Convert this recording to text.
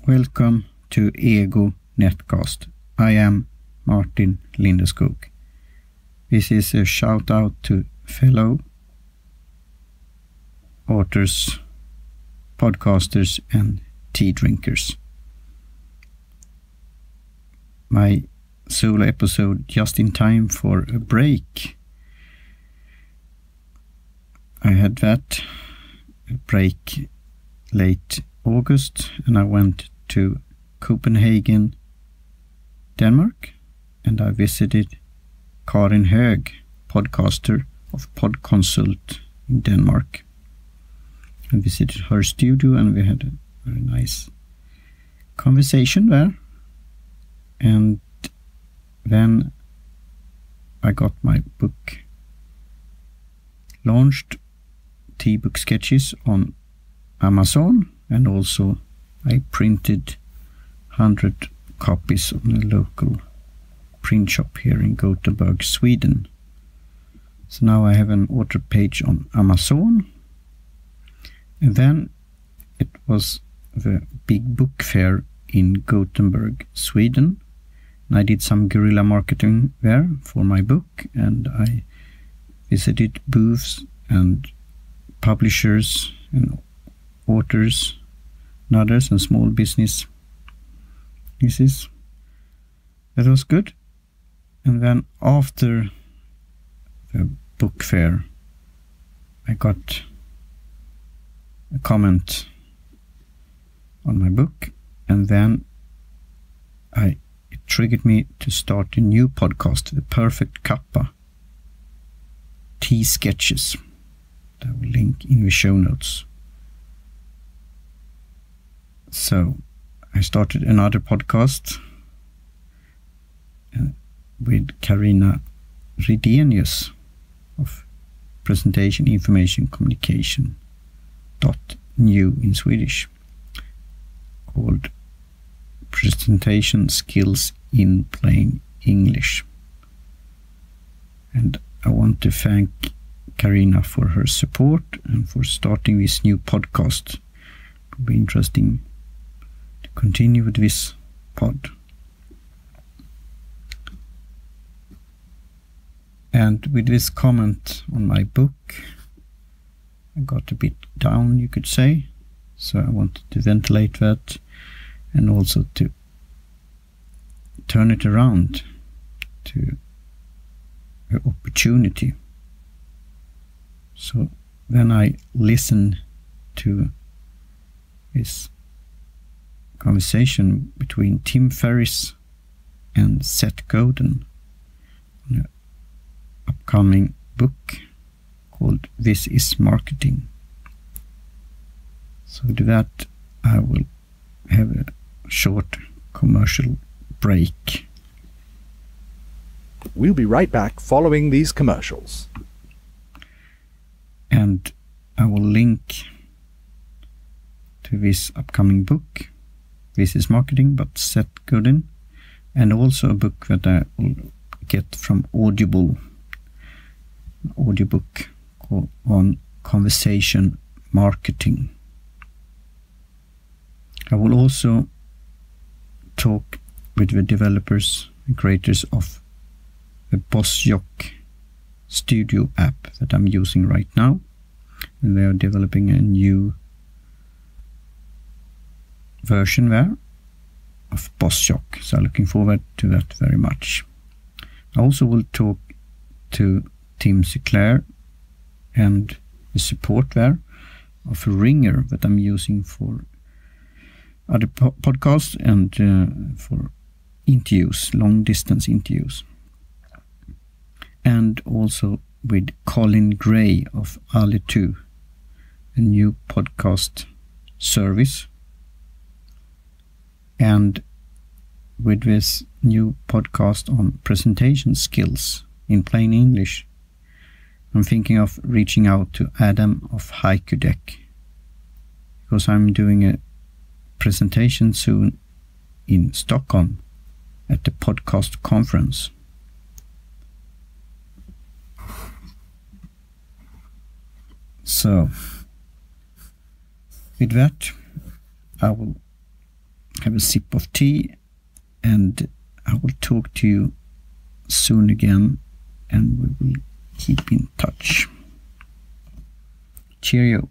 Welcome to Ego Netcast. I am Martin Lindeskog. This is a shout out to fellow authors, podcasters and tea drinkers. My solo episode just in time for a break. I had that break late August and I went to Copenhagen, Denmark, and I visited Karin Hög, podcaster of Podconsult in Denmark. I visited her studio and we had a very nice conversation there. And then I got my book launched, Tea Book Sketches, on Amazon, and also I printed 100 copies on a local print shop here in Gothenburg, Sweden. So now I have an author page on Amazon. And then it was the big book fair in Gothenburg, Sweden. And I did some guerrilla marketing there for my book, and I visited booths and publishers and authors and others and small business. That was good. And then after the book fair I got a comment on my book, and then it triggered me to start a new podcast, The Perfect Cuppa Tea Sketches, that I will link in the show notes. So I started another podcast with Carina Redenius of Presentation Information Communication .nu in Swedish, called Presentation Skills in Plain English. And I want to thank Carina for her support and for starting this new podcast. It will be interesting to continue with this pod. And with this comment on my book, I got a bit down, you could say. So I wanted to ventilate that and also to turn it around to an opportunity. So then I listened to this conversation between Tim Ferriss and Seth Godin on an upcoming book called This is Marketing. So with that I will have a short commercial break. We'll be right back following these commercials. And I will link to this upcoming book, This is Marketing, but Seth Godin, and also a book that I will get from Audible, an audiobook on conversation marketing. I will also talk with the developers and creators of the Jock Studio app that I'm using right now, and they are developing a new version there of Jock, so I'm looking forward to that very much. I also will talk to Tim Sinclair and the support there of a ringer that I'm using for other podcasts and for interviews, long distance interviews. And also with Colin Gray of Ali2, a new podcast service. And with this new podcast on presentation skills in plain English, I'm thinking of reaching out to Adam of Haiku Deck, because I'm doing a presentation soon in Stockholm at the podcast conference. So with that I will have a sip of tea, and I will talk to you soon again, and we will keep in touch. Cheerio.